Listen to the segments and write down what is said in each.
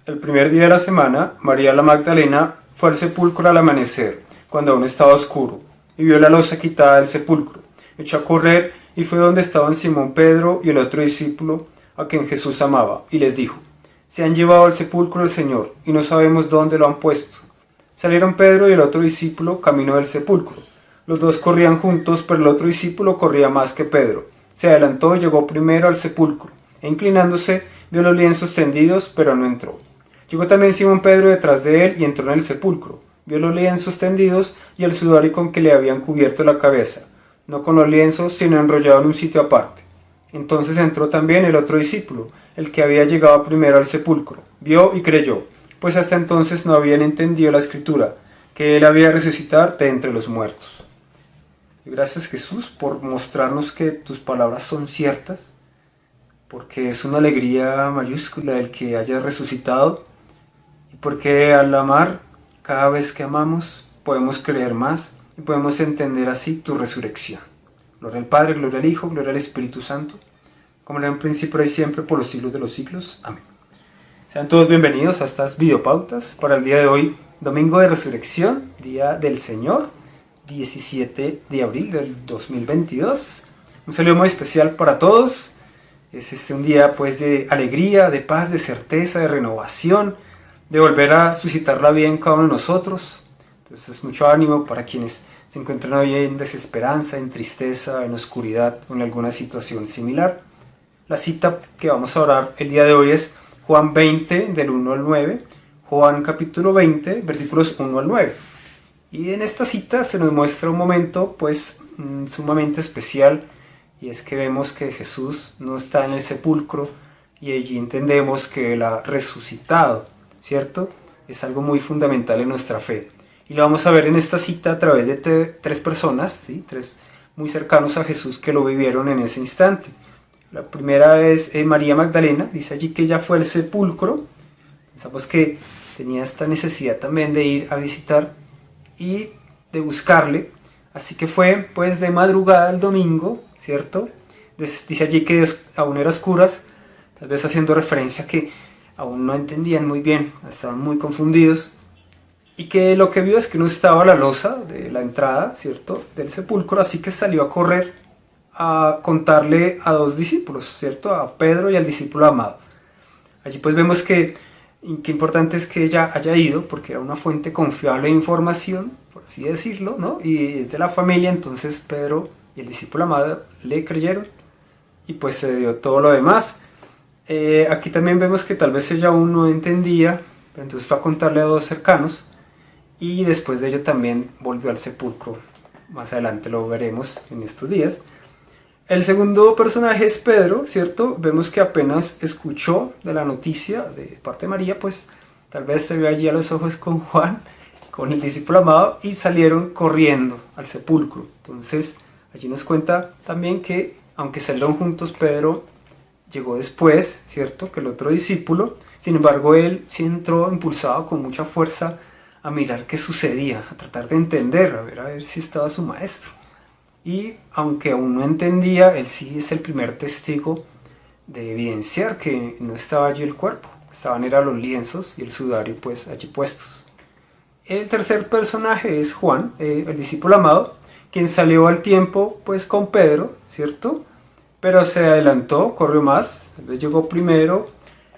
El primer día de la semana, María la Magdalena fue al sepulcro al amanecer, cuando aún estaba oscuro, y vio la losa quitada del sepulcro. Echó a correr y fue donde estaban Simón Pedro y el otro discípulo, a quien Jesús amaba, y les dijo: «Se han llevado al sepulcro del Señor, y no sabemos dónde lo han puesto». Salieron Pedro y el otro discípulo camino del sepulcro. Los dos corrían juntos, pero el otro discípulo corría más que Pedro. Se adelantó y llegó primero al sepulcro, e inclinándose, vio los lienzos tendidos, pero no entró. Llegó también Simón Pedro detrás de él y entró en el sepulcro. Vio los lienzos tendidos y el sudario con que le habían cubierto la cabeza, no con los lienzos, sino enrollado en un sitio aparte. Entonces entró también el otro discípulo, el que había llegado primero al sepulcro. Vio y creyó, pues hasta entonces no habían entendido la escritura, que él había resucitado de entre los muertos. Y gracias, Jesús, por mostrarnos que tus palabras son ciertas, porque es una alegría mayúscula el que hayas resucitado, y porque al amar, cada vez que amamos, podemos creer más y podemos entender así tu resurrección. Gloria al Padre, gloria al Hijo, gloria al Espíritu Santo, como era en principio y siempre, por los siglos de los siglos. Amén. Sean todos bienvenidos a estas videopautas para el día de hoy, domingo de resurrección, día del Señor, 17 de abril del 2022. Un saludo muy especial para todos. Es un día pues de alegría, de paz, de certeza, de renovación, de volver a suscitar la vida en cada uno de nosotros. Entonces mucho ánimo para quienes se encuentran hoy en desesperanza, en tristeza, en oscuridad o en alguna situación similar. La cita que vamos a orar el día de hoy es Juan 20 del 1 al 9, Juan capítulo 20 versículos 1 al 9. Y en esta cita se nos muestra un momento pues sumamente especial, y es que vemos que Jesús no está en el sepulcro y allí entendemos que Él ha resucitado, ¿cierto? Es algo muy fundamental en nuestra fe. Y lo vamos a ver en esta cita a través de tres personas, ¿sí? Tres muy cercanos a Jesús que lo vivieron en ese instante. La primera es María Magdalena. Dice allí que ella fue al sepulcro. Pensamos que tenía esta necesidad también de ir a visitar y de buscarle. Así que fue pues de madrugada el domingo, ¿cierto? Dice allí que aún era oscuras, tal vez haciendo referencia a que aún no entendían muy bien, estaban muy confundidos, y que lo que vio es que no estaba la losa de la entrada, ¿cierto?, del sepulcro, así que salió a correr a contarle a dos discípulos, ¿cierto?, a Pedro y al discípulo amado. Allí pues vemos que qué importante es que ella haya ido, porque era una fuente confiable de información, por así decirlo, ¿no?, y es de la familia. Entonces Pedro y el discípulo amado le creyeron, y pues se dio todo lo demás. Aquí también vemos que tal vez ella aún no entendía, entonces fue a contarle a dos cercanos, y después de ello también volvió al sepulcro. Más adelante lo veremos en estos días. El segundo personaje es Pedro, ¿cierto? Vemos que apenas escuchó de la noticia de parte de María, pues tal vez se vio allí a los ojos con Juan, con el discípulo amado, y salieron corriendo al sepulcro. Entonces allí nos cuenta también que aunque salieron juntos, Pedro llegó después, ¿cierto?, que el otro discípulo. Sin embargo, él sí entró impulsado con mucha fuerza a mirar qué sucedía, a tratar de entender, a ver si estaba su maestro. Y aunque aún no entendía, él sí es el primer testigo de evidenciar que no estaba allí el cuerpo, estaban los lienzos y el sudario pues allí puestos. El tercer personaje es Juan, el discípulo amado, quien salió al tiempo pues con Pedro, ¿cierto?, pero se adelantó, corrió más, tal vez llegó primero,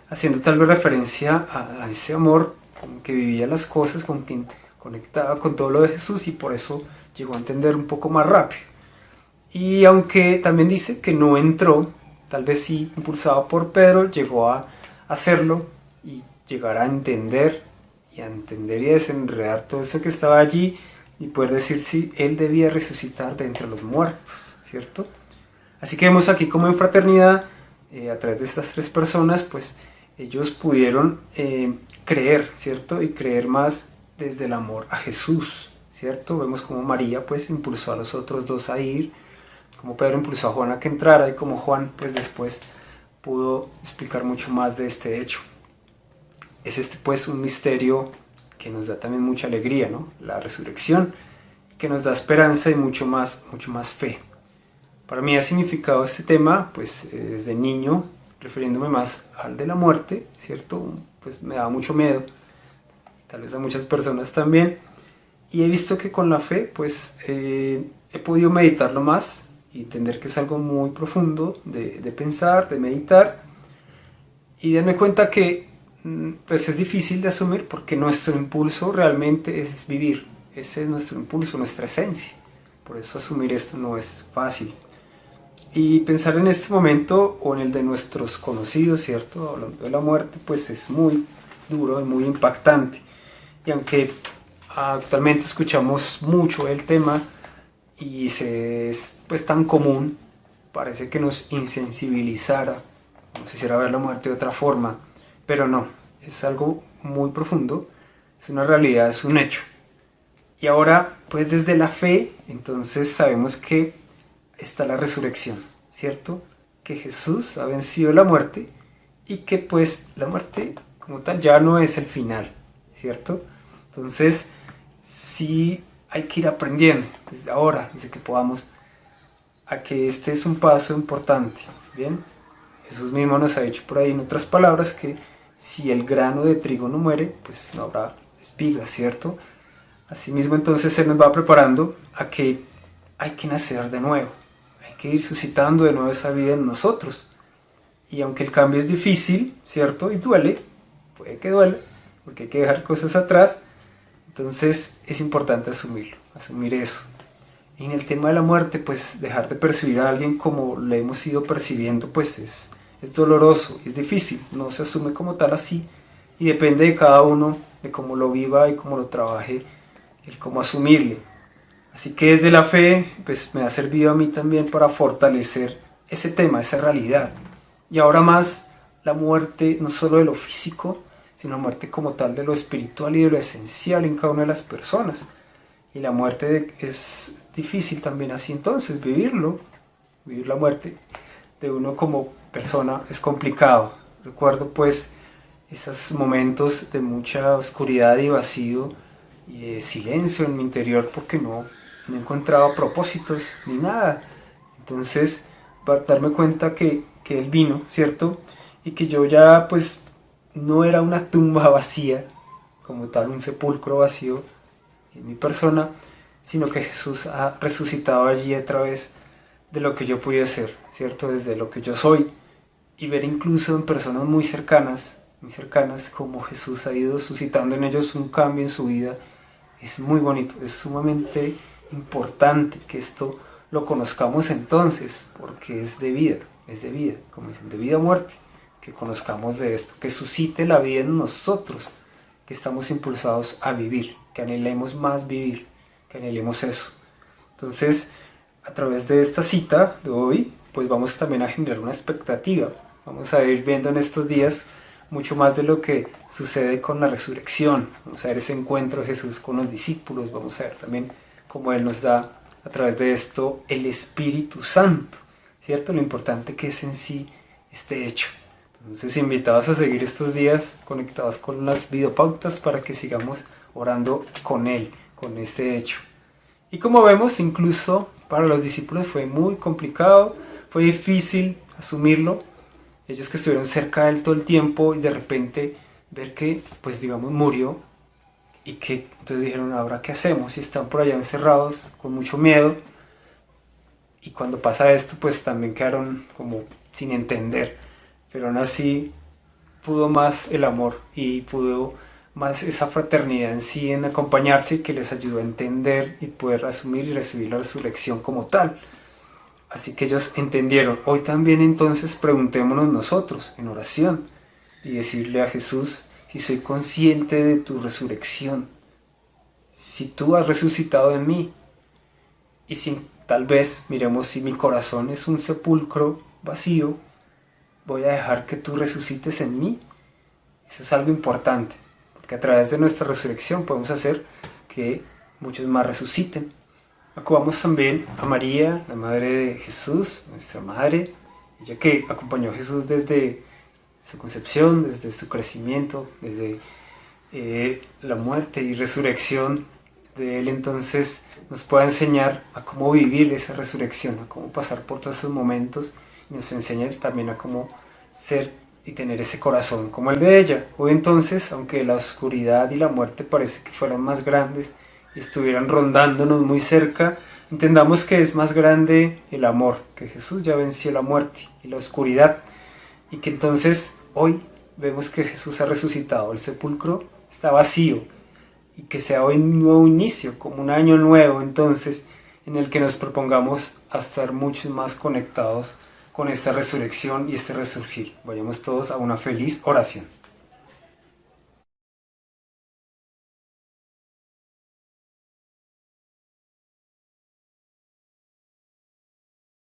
haciendo tal vez referencia a ese amor con que vivía las cosas, con quien conectaba con todo lo de Jesús, y por eso llegó a entender un poco más rápido. Y aunque también dice que no entró, tal vez sí, impulsado por Pedro, llegó a hacerlo y llegar a entender y a desenredar todo eso que estaba allí, y poder decir si él debía resucitar de entre los muertos, ¿cierto? Así que vemos aquí como en fraternidad, a través de estas tres personas, pues ellos pudieron creer, ¿cierto? Y creer más desde el amor a Jesús, ¿cierto? Vemos como María pues impulsó a los otros dos a ir, como Pedro impulsó a Juan a que entrara, y como Juan pues después pudo explicar mucho más de este hecho. Es pues un misterio que nos da también mucha alegría, ¿no?, la resurrección, que nos da esperanza y mucho más fe. Para mí ha significado este tema pues desde niño, refiriéndome más al de la muerte, ¿cierto? Pues me da mucho miedo, tal vez a muchas personas también, y he visto que con la fe pues he podido meditarlo más y entender que es algo muy profundo de pensar, de meditar, y darme cuenta que pues es difícil de asumir porque nuestro impulso realmente es vivir, ese es nuestro impulso, nuestra esencia, por eso asumir esto no es fácil. Y pensar en este momento o en el de nuestros conocidos, ¿cierto? Hablando de la muerte, pues es muy duro y muy impactante. Y aunque actualmente escuchamos mucho el tema y es pues tan común, parece que nos insensibilizara, nos hiciera ver la muerte de otra forma, pero no, es algo muy profundo, es una realidad, es un hecho. Y ahora, pues desde la fe, entonces sabemos que está la resurrección, ¿cierto? Que Jesús ha vencido la muerte y que pues la muerte como tal ya no es el final, ¿cierto? Entonces, sí hay que ir aprendiendo desde ahora, desde que podamos, a que este es un paso importante, ¿bien? Jesús mismo nos ha dicho por ahí en otras palabras que si el grano de trigo no muere, pues no habrá espigas, ¿cierto? Asimismo, entonces se nos va preparando a que hay que nacer de nuevo, hay que ir suscitando de nuevo esa vida en nosotros. Y aunque el cambio es difícil, ¿cierto? Y duele, puede que duele, porque hay que dejar cosas atrás, entonces es importante asumirlo, asumir eso. Y en el tema de la muerte, pues dejar de percibir a alguien como le hemos ido percibiendo, pues es doloroso, es difícil, no se asume como tal así, y depende de cada uno, de cómo lo viva y cómo lo trabaje, el cómo asumirle. Así que desde la fe, pues me ha servido a mí también para fortalecer ese tema, esa realidad. Y ahora más la muerte, no solo de lo físico, sino la muerte como tal de lo espiritual y de lo esencial en cada una de las personas. Y la muerte es difícil también así entonces, vivirlo, vivir la muerte de uno como persona es complicado. Recuerdo pues esos momentos de mucha oscuridad y vacío y de silencio en mi interior porque no encontraba propósitos ni nada. Entonces, para darme cuenta que él vino, ¿cierto? Y que yo ya pues no era una tumba vacía, como tal, un sepulcro vacío en mi persona, sino que Jesús ha resucitado allí a través de lo que yo pude ser, ¿cierto? Desde lo que yo soy. Y ver incluso en personas muy cercanas, como Jesús ha ido suscitando en ellos un cambio en su vida, es muy bonito, es sumamente importante que esto lo conozcamos entonces, porque es de vida, como dicen, de vida a muerte, que conozcamos de esto, que suscite la vida en nosotros, que estamos impulsados a vivir, que anhelemos más vivir, que anhelemos eso. Entonces, a través de esta cita de hoy, pues vamos también a generar una expectativa, vamos a ir viendo en estos días mucho más de lo que sucede con la resurrección. Vamos a ver ese encuentro de Jesús con los discípulos, vamos a ver también cómo Él nos da a través de esto el Espíritu Santo, ¿cierto? Lo importante que es en sí este hecho. Entonces, invitados a seguir estos días conectados con las videopautas para que sigamos orando con Él, con este hecho. Y como vemos, incluso para los discípulos fue muy complicado, fue difícil asumirlo. Ellos que estuvieron cerca de él todo el tiempo y de repente ver que, pues digamos, murió y que entonces dijeron, ¿ahora qué hacemos? Y están por allá encerrados con mucho miedo. Y cuando pasa esto, pues también quedaron como sin entender. Pero aún así pudo más el amor y pudo más esa fraternidad en sí, en acompañarse, que les ayudó a entender y poder asumir y recibir la resurrección como tal. Así que ellos entendieron. Hoy también entonces preguntémonos nosotros en oración y decirle a Jesús, si soy consciente de tu resurrección, si tú has resucitado en mí, y si tal vez miremos si mi corazón es un sepulcro vacío, voy a dejar que tú resucites en mí. Eso es algo importante, porque a través de nuestra resurrección podemos hacer que muchos más resuciten. Acudamos también a María, la Madre de Jesús, nuestra Madre, ella que acompañó a Jesús desde su concepción, desde su crecimiento, desde la muerte y resurrección de Él. Entonces nos puede enseñar a cómo vivir esa resurrección, a cómo pasar por todos esos momentos, y nos enseña también a cómo ser y tener ese corazón como el de ella. Hoy entonces, aunque la oscuridad y la muerte parece que fueran más grandes y estuvieran rondándonos muy cerca, entendamos que es más grande el amor, que Jesús ya venció la muerte y la oscuridad, y que entonces hoy vemos que Jesús ha resucitado, el sepulcro está vacío, y que sea hoy un nuevo inicio, como un año nuevo entonces, en el que nos propongamos a estar mucho más conectados con esta resurrección y este resurgir. Vayamos todos a una feliz oración.